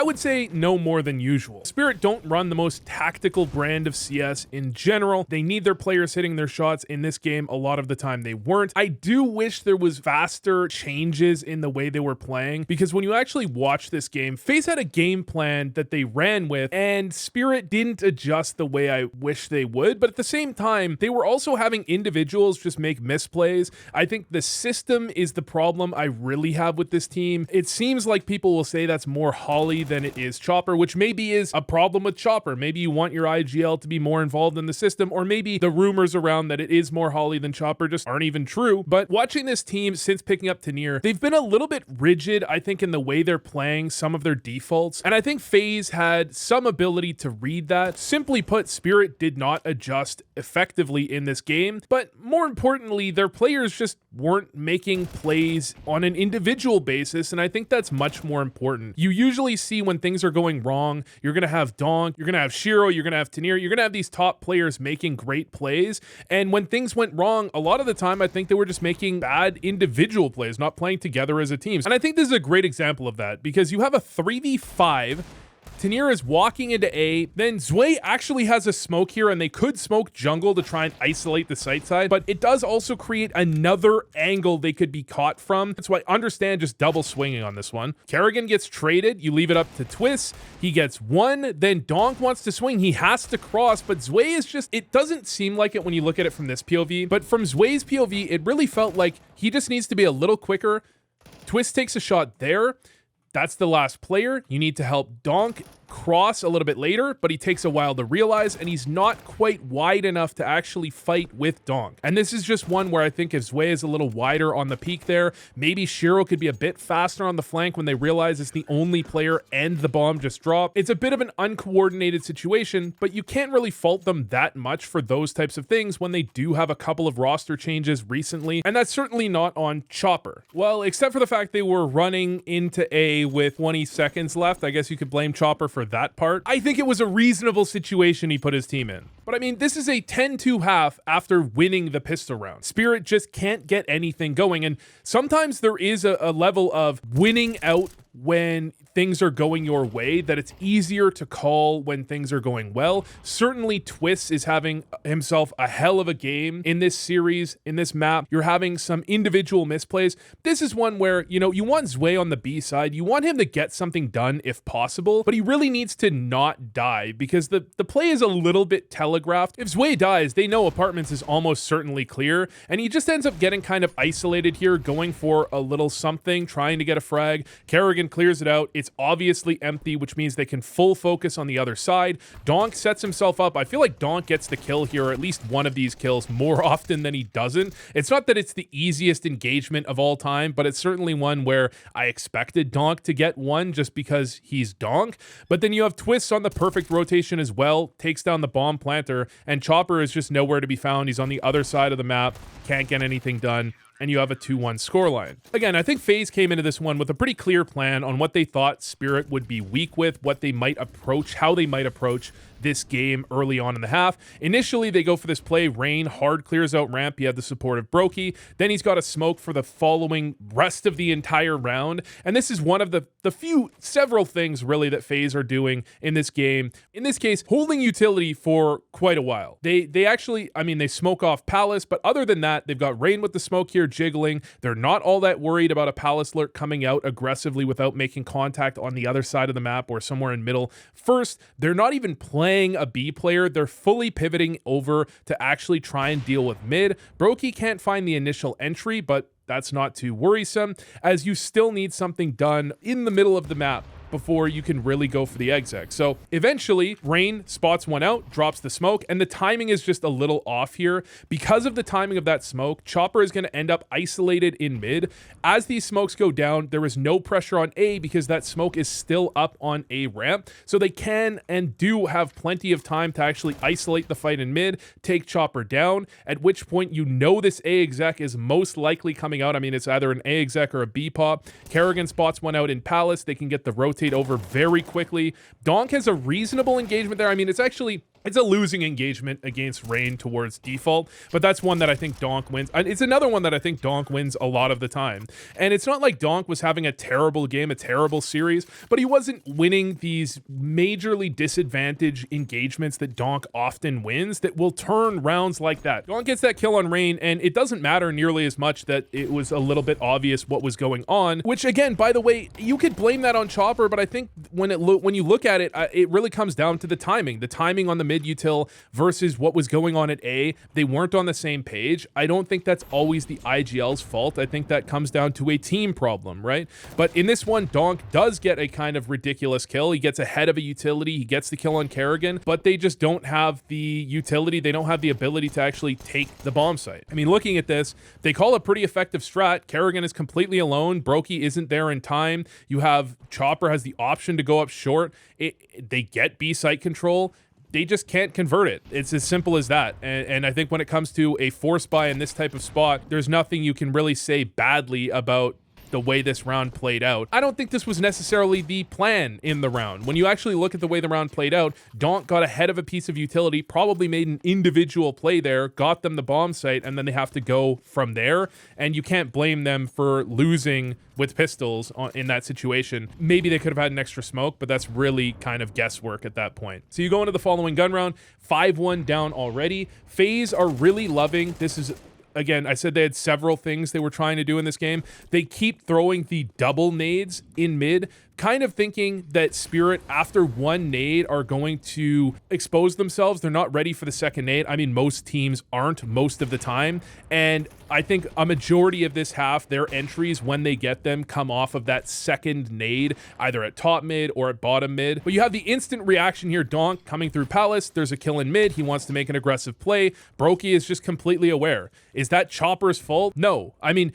would say no more than usual. Spirit don't run the most tactical brand of CS in general. They need their players hitting their shots. In this game, a lot of the time they weren't. I do wish there was faster changes in the way they were playing, because when you actually watch this game, FaZe had a game plan that they ran with, and Spirit didn't adjust the way I wish they would. But at the same time, they were also having individuals just make misplays. I think the system is the problem I really have with this team. It seems like people will say that's more Holly than it is Chopper, which maybe is a problem with Chopper. Maybe you want your IGL to be more involved in the system, or maybe the rumors around that it is more Holly than Chopper just aren't even true. But watching this team since picking up Tanier, they've been a little bit rigid, I think, in the way they're playing some of their defaults. And I think FaZe had some ability to read that. Simply put, Spirit did not adjust effectively in this game. But more importantly, their players just weren't making plays on an individual basis, and I think that's much more important. You usually see when things are going wrong, you're going to have Donk, you're going to have Shiro, you're going to have Tanier, you're going to have these top players making great plays, and when things went wrong, a lot of the time I think they were just making bad individual plays, not playing together as a team. And I think this is a great example of that, because you have a 3v5, Tanier is walking into A, then Zwe actually has a smoke here, and they could smoke jungle to try and isolate the site side, but it does also create another angle they could be caught from. That's why I understand just double swinging on this one. Kerrigan gets traded, you leave it up to Twistzz, he gets one, then Donk wants to swing, he has to cross, but Zwe is just, it doesn't seem like it when you look at it from this POV, but from Zwe's POV, it really felt like he just needs to be a little quicker. Twistzz takes a shot there. That's the last player. You need to help Donk cross a little bit later, but he takes a while to realize, and he's not quite wide enough to actually fight with Donk. And this is just one where I think if Zwe is a little wider on the peak there, maybe Shiro could be a bit faster on the flank when they realize it's the only player and the bomb just dropped. It's a bit of an uncoordinated situation, but you can't really fault them that much for those types of things when they do have a couple of roster changes recently, and that's certainly not on Chopper. Well, except for the fact they were running into A with 20 seconds left, I guess you could blame Chopper for that part. I think it was a reasonable situation he put his team in. But I mean, this is a 10-2 half after winning the pistol round. Spirit just can't get anything going, and sometimes there is a level of winning out when things are going your way that it's easier to call when things are going well. Certainly Twistzz is having himself a hell of a game in this series, in this map. You're having some individual misplays. This is one where, you know, you want Zwe on the B side. You want him to get something done if possible, but he really needs to not die, because the play is a little bit telegraphed. If Zwe dies, they know Apartments is almost certainly clear, and he just ends up getting kind of isolated here, going for a little something, trying to get a frag. Kerrigan clears it out. It's obviously empty, which means they can full focus on the other side. Donk sets himself up. I feel like Donk gets the kill here, or at least one of these kills, more often than he doesn't. It's not that it's the easiest engagement of all time, but it's certainly one where I expected Donk to get one just because he's Donk. But then you have Twistzz on the perfect rotation as well, takes down the bomb planter, and Chopper is just nowhere to be found. He's on the other side of the map, can't get anything done, and you have a 2-1 scoreline. Again, I think FaZe came into this one with a pretty clear plan on what they thought Spirit would be weak with, what they might approach, how they might approach this game early on in the half. Initially, they go for this play. Rain hard clears out ramp. You have the support of Brokey. Then he's got a smoke for the following rest of the entire round. And this is one of the several things really that FaZe are doing in this game. In this case, holding utility for quite a while. They actually, I mean, they smoke off Palace, but other than that, they've got Rain with the smoke here jiggling. They're not all that worried about a Palace lurk coming out aggressively without making contact on the other side of the map or somewhere in middle. First, they're not even playing a B player. They're fully pivoting over to actually try and deal with mid. Brokey can't find the initial entry, but that's not too worrisome, as you still need something done in the middle of the map before you can really go for the exec. So eventually, Rain spots one out, drops the smoke, and the timing is just a little off here. Because of the timing of that smoke, Chopper is going to end up isolated in mid. As these smokes go down, there is no pressure on A because that smoke is still up on A ramp. So they can and do have plenty of time to actually isolate the fight in mid, take Chopper down, at which point you know this A exec is most likely coming out. I mean, it's either an A exec or a B pop. Kerrigan spots one out in Palace. They can get the rotate over very quickly. Donk has a reasonable engagement there. I mean, it's actually It's a losing engagement against Rain towards default, but that's one that I think Donk wins. And it's another one that I think Donk wins a lot of the time. And it's not like Donk was having a terrible game, a terrible series, but he wasn't winning these majorly disadvantaged engagements that Donk often wins that will turn rounds like that. Donk gets that kill on Rain, and it doesn't matter nearly as much that it was a little bit obvious what was going on, which again, by the way, you could blame that on Chopper, but I think when you look at it, it really comes down to the timing on the mid util versus what was going on at A. They weren't on the same page. I don't think that's always the IGL's fault. I think that comes down to a team problem, right? But in this one, Donk does get a kind of ridiculous kill. He gets ahead of a utility. He gets the kill on Kerrigan, but they just don't have the utility. They don't have the ability to actually take the bomb site. I mean, looking at this, they call a pretty effective strat. Kerrigan is completely alone. Brokey isn't there in time. You have Chopper has the option to go up short. They get B site control. They just can't convert it. It's as simple as that. And I think when it comes to a force buy in this type of spot, there's nothing you can really say badly about the way this round played out. I don't think this was necessarily the plan in the round. When you actually look at the way the round played out, Donk got ahead of a piece of utility, probably made an individual play there, got them the bomb site, and then they have to go from there. And you can't blame them for losing with pistols in that situation. Maybe they could have had an extra smoke, but that's really kind of guesswork at that point. So you go into the following gun round, 5-1 down already. FaZe are really loving, this is, again, I said they had several things they were trying to do in this game. They keep throwing the double nades in mid, kind of thinking that Spirit, after one nade, are going to expose themselves. They're not ready for the second nade. I mean, most teams aren't most of the time. And I think a majority of this half, their entries, when they get them, come off of that second nade, either at top mid or at bottom mid. But you have the instant reaction here. Donk coming through Palace. There's a kill in mid. He wants to make an aggressive play. Brokey is just completely aware. Is that Chopper's fault? No. I mean,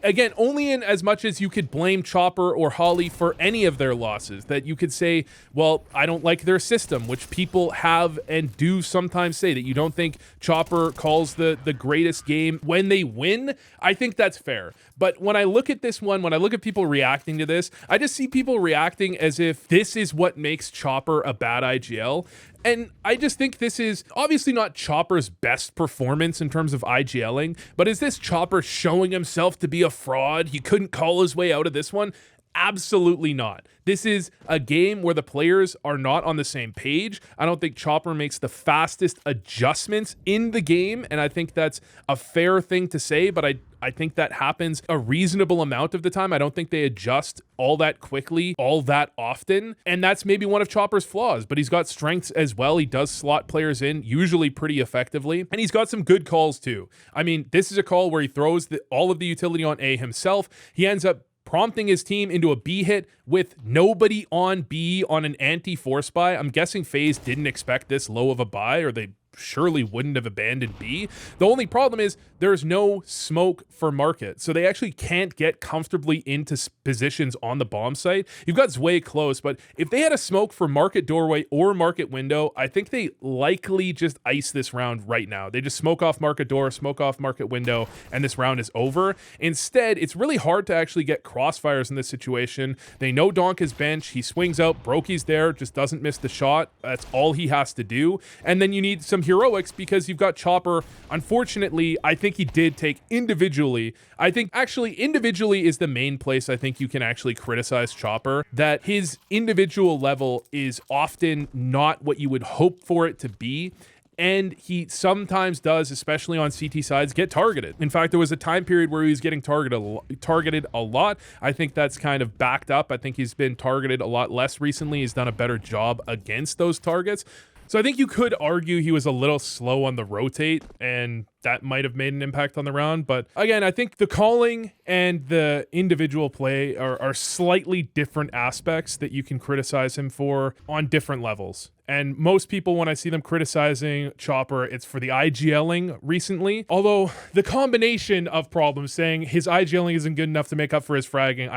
again, only in as much as you could blame Chopper or Holly for any of their losses, that you could say, well, I don't like their system, which people have and do sometimes say, that you don't think Chopper calls the greatest game when they win. I think that's fair. But when I look at this one, when I look at people reacting to this, I just see people reacting as if this is what makes Chopper a bad IGL. And I just think this is obviously not Chopper's best performance in terms of IGLing, but is this Chopper showing himself to be a fraud? He couldn't call his way out of this one? Absolutely not. This is a game where the players are not on the same page. I don't think Chopper makes the fastest adjustments in the game, and I think that's a fair thing to say, but I think that happens a reasonable amount of the time. I don't think they adjust all that quickly, all that often, and that's maybe one of Chopper's flaws, but he's got strengths as well. He does slot players in, usually pretty effectively, and he's got some good calls too. I mean, this is a call where he throws all of the utility on A himself. He ends up prompting his team into a B hit with nobody on B on an anti-force buy. I'm guessing FaZe didn't expect this low of a buy, or they surely wouldn't have abandoned B. The only problem is there's no smoke for market, so they actually can't get comfortably into positions on the bomb site. You've got Zwei close, but if they had a smoke for market doorway or market window, I think they likely just ice this round right now. They just smoke off market door, smoke off market window, and this round is over. Instead, it's really hard to actually get crossfires in this situation. They know Donk is bench. He swings out. Brokey's there, just doesn't miss the shot. That's all he has to do. And then you need some heroics because you've got Chopper. Unfortunately, I think he did take individually. I think actually individually is the main place I think you can actually criticize Chopper, that his individual level is often not what you would hope for it to be. And he sometimes does, especially on CT sides, get targeted. In fact, there was a time period where he was getting targeted a lot. I think that's kind of backed up. I think he's been targeted a lot less recently. He's done a better job against those targets. So I think you could argue he was a little slow on the rotate, and that might have made an impact on the round. But again, I think the calling and the individual play are slightly different aspects that you can criticize him for on different levels. And most people, when I see them criticizing Chopper, it's for the IGLing recently. Although the combination of problems, saying his IGLing isn't good enough to make up for his fragging,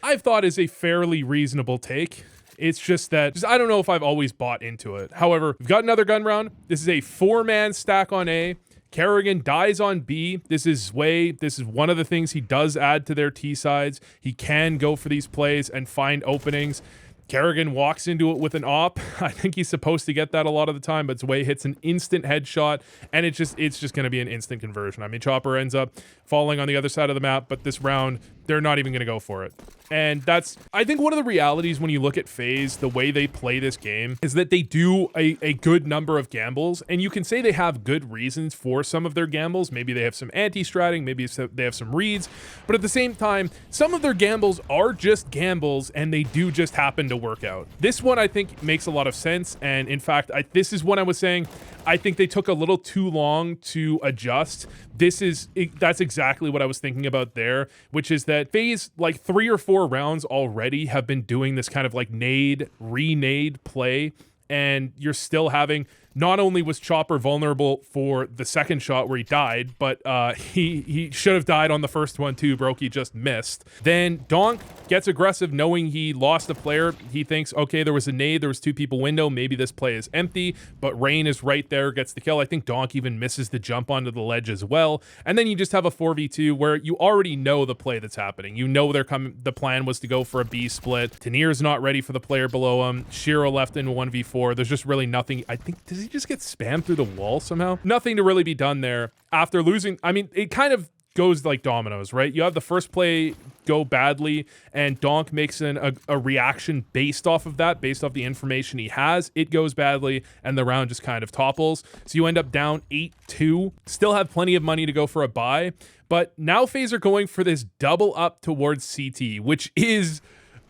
I've thought is a fairly reasonable take. It's just that, I don't know if I've always bought into it. However, we've got another gun round. This is a 4-man stack on A. Kerrigan dies on B. This is Zwei. This is one of the things he does add to their T sides. He can go for these plays and find openings. Kerrigan walks into it with an op. I think he's supposed to get that a lot of the time, but Zwei hits an instant headshot, and it's just going to be an instant conversion. I mean, Chopper ends up falling on the other side of the map, but this round, they're not even going to go for it. And that's, I think, one of the realities when you look at FaZe, the way they play this game, is that they do a good number of gambles, and you can say they have good reasons for some of their gambles. Maybe they have some anti-stratting, maybe they have some reads, but at the same time, some of their gambles are just gambles, and they do just happen to work out. This one, I think, makes a lot of sense, and in fact, this is what I was saying. I think they took a little too long to adjust. That's exactly what I was thinking about there, which is that FaZe, like 3 or 4 rounds already, have been doing this kind of like re-nade play, and you're still having, not only was Chopper vulnerable for the second shot where he died, but he should have died on the first one too. Brokey just missed. Then Donk gets aggressive knowing he lost a player. He thinks, okay, there was a nade, there was 2 people window, maybe this play is empty, but Rain is right there, gets the kill. I think Donk even misses the jump onto the ledge as well. And then you just have a 4v2 where you already know the play that's happening. You know the plan was to go for a B split. Tanir's not ready for the player below him. Shiro left in 1v4. There's just really nothing. I think, does he just get spammed through the wall somehow? Nothing to really be done there. After losing, I mean, it kind of goes like dominoes, right? You have the first play go badly, and Donk makes a reaction based off of that, based off the information he has. It goes badly, and the round just kind of topples. So you end up down 8-2. Still have plenty of money to go for a buy, but now FaZe are going for this double up towards CT, which is,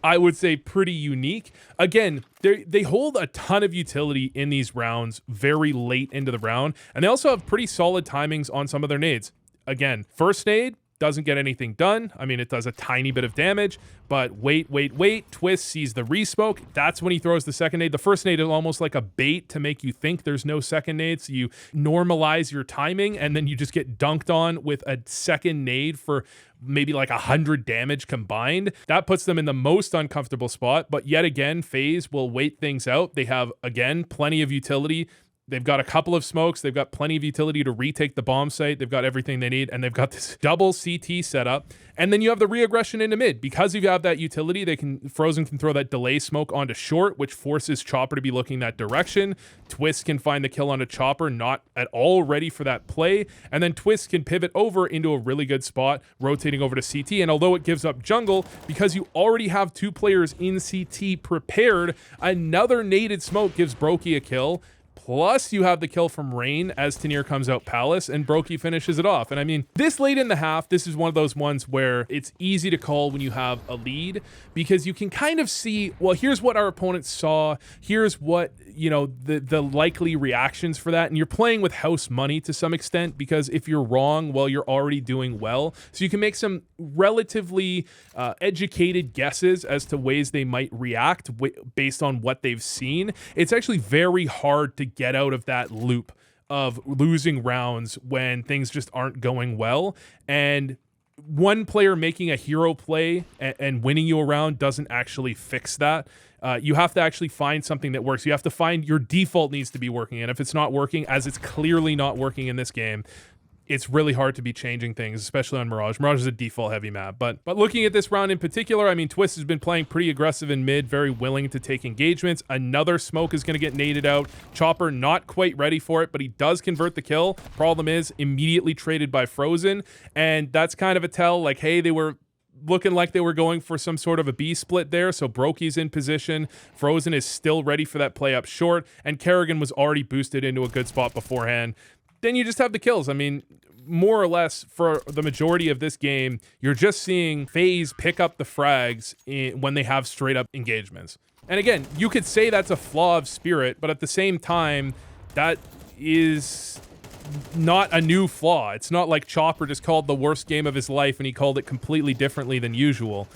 I would say, pretty unique. Again, they hold a ton of utility in these rounds very late into the round, and they also have pretty solid timings on some of their nades. Again, first nade doesn't get anything done. I mean, it does a tiny bit of damage, but wait. Twistzz sees the resmoke. That's when he throws the second nade. The first nade is almost like a bait to make you think there's no second nade, so you normalize your timing, and then you just get dunked on with a second nade for maybe like 100 damage combined. That puts them in the most uncomfortable spot, but yet again, FaZe will wait things out. They have, again, plenty of utility. They've got a couple of smokes. They've got plenty of utility to retake the bomb site. They've got everything they need, and they've got this double CT setup. And then you have the re-aggression into mid. Because you have that utility, Frozen can throw that delay smoke onto short, which forces Chopper to be looking that direction. Twistzz can find the kill onto Chopper, not at all ready for that play. And then Twistzz can pivot over into a really good spot, rotating over to CT. And although it gives up jungle, because you already have 2 players in CT prepared, another naded smoke gives Brokey a kill. Plus, you have the kill from Rain as Tanir comes out Palace, and Brokey finishes it off. And I mean, this late in the half, this is one of those ones where it's easy to call when you have a lead, because you can kind of see, well, here's what our opponents saw, here's what, you know, the likely reactions for that. And you're playing with house money to some extent, because if you're wrong, well, you're already doing well. So you can make some relatively educated guesses as to ways they might react based on what they've seen. It's actually very hard to get out of that loop of losing rounds when things just aren't going well. And one player making a hero play and winning you a round doesn't actually fix that. You have to actually find something that works. You have to find your default needs to be working. And if it's not working, as it's clearly not working in this game, it's really hard to be changing things, especially on Mirage. Mirage is a default heavy map. But looking at this round in particular, I mean, Twistzz has been playing pretty aggressive in mid, very willing to take engagements. Another smoke is going to get naded out. Chopper not quite ready for it, but he does convert the kill. Problem is, immediately traded by Frozen. And that's kind of a tell, like, hey, they were looking like they were going for some sort of a B split there, so Brokey's in position. Frozen is still ready for that play up short, and Kerrigan was already boosted into a good spot beforehand. Then you just have the kills. I mean, more or less for the majority of this game, you're just seeing FaZe pick up the frags when they have straight up engagements. And again, you could say that's a flaw of Spirit, but at the same time, that is not a new flaw. It's not like Chopper just called the worst game of his life and he called it completely differently than usual.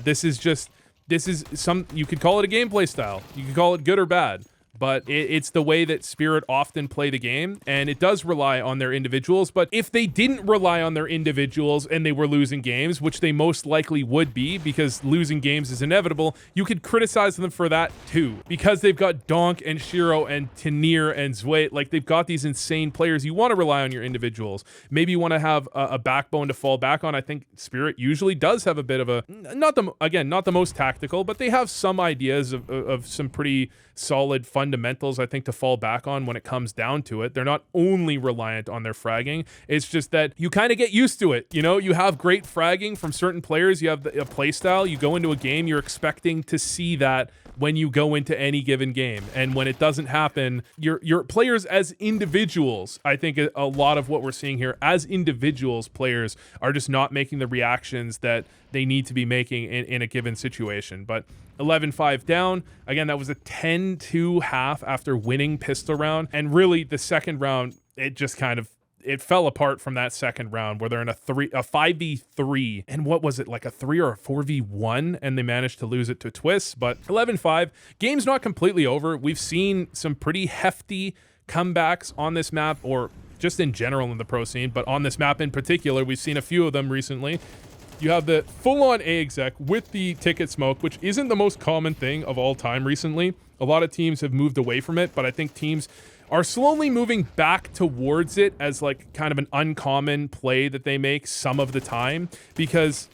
This is some, you could call it a gameplay style. You could call it good or bad. but it's the way that Spirit often play the game, and it does rely on their individuals. But if they didn't rely on their individuals and they were losing games, which they most likely would be because losing games is inevitable, you could criticize them for that too. Because they've got Donk and Shiro and Tanir and Zweit, like they've got these insane players. You want to rely on your individuals. Maybe you want to have a backbone to fall back on. I think Spirit usually does have a bit of a, not the most tactical, but they have some ideas of some pretty solid fundamentals, I think, to fall back on when it comes down to it. They're not only reliant on their fragging. It's just that you kind of get used to it. You know, you have great fragging from certain players. You have a play style. You go into a game, you're expecting to see that when you go into any given game. And when it doesn't happen, your players as individuals, I think a lot of what we're seeing here as individuals, players are just not making the reactions that they need to be making in a given situation. But 11-5 down. Again, that was a 10-2 half after winning pistol round. And really the second round, it just kind of, it fell apart from that second round where they're in a 5v3, and what was it, like a 3 or a 4v1, and they managed to lose it to Twistzz. But 11-5, game's not completely over. We've seen some pretty hefty comebacks on this map, or just in general in the pro scene, but on this map in particular, we've seen a few of them recently. You have the full-on A exec with the ticket smoke, which isn't the most common thing of all time recently. A lot of teams have moved away from it, but I think teams are slowly moving back towards it as like kind of an uncommon play that they make some of the time, because,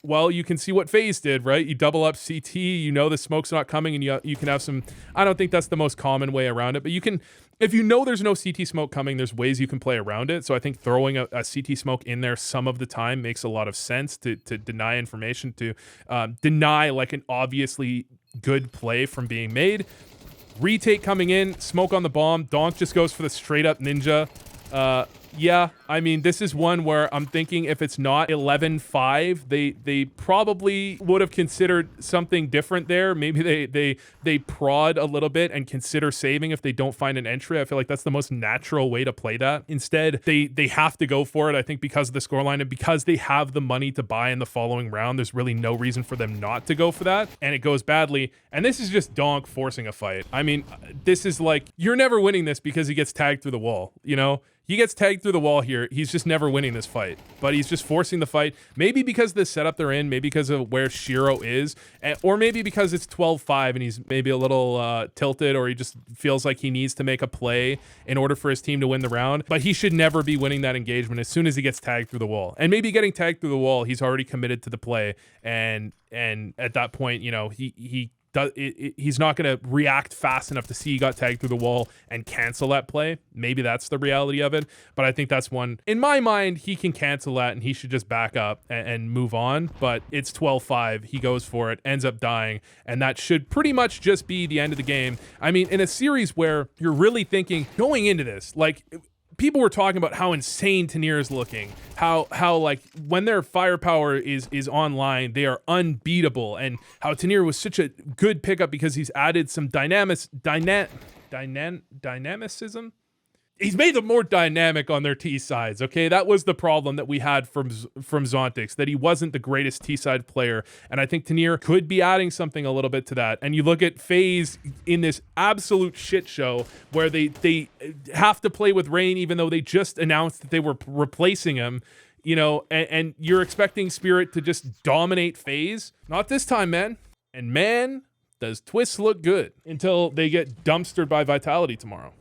well, you can see what FaZe did, right? You double up CT, you know the smoke's not coming, and you can have some, I don't think that's the most common way around it, but you can, if you know there's no CT smoke coming, there's ways you can play around it. So I think throwing a CT smoke in there some of the time makes a lot of sense to deny information, to deny like an obviously good play from being made. Retake coming in, smoke on the bomb. Donk just goes for the straight up ninja. Yeah, I mean, this is one where I'm thinking if it's not 11-5, they probably would have considered something different there. Maybe they prod a little bit and consider saving if they don't find an entry. I feel like that's the most natural way to play that. Instead, they have to go for it, I think, because of the scoreline and because they have the money to buy in the following round. There's really no reason for them not to go for that, and it goes badly. And this is just Donk forcing a fight. I mean, this is like, you're never winning this because he gets tagged through the wall, you know? He gets tagged through the wall here. He's just never winning this fight, but he's just forcing the fight. Maybe because of the setup they're in, maybe because of where Shiro is, or maybe because it's 12-5 and he's maybe a little tilted, or he just feels like he needs to make a play in order for his team to win the round. But he should never be winning that engagement as soon as he gets tagged through the wall. And maybe getting tagged through the wall, he's already committed to the play. And at that point, you know, he's not going to react fast enough to see he got tagged through the wall and cancel that play. Maybe that's the reality of it, but I think that's one, in my mind, he can cancel that and he should just back up and move on. But it's 12-5, he goes for it, ends up dying, and that should pretty much just be the end of the game. I mean, in a series where you're really thinking, going into this, like, people were talking about how insane Tanir is looking, how like when their firepower is online, they are unbeatable, and how Tanir was such a good pickup because he's added some dynamicism. He's made them more dynamic on their T sides, okay? That was the problem that we had from Zontix, that he wasn't the greatest T side player, and I think Tanir could be adding something a little bit to that. And you look at FaZe in this absolute shit show where they have to play with Rain even though they just announced that they were replacing him, you know, and you're expecting Spirit to just dominate FaZe. Not this time, man. And man, does Twistzz look good until they get dumpstered by Vitality tomorrow.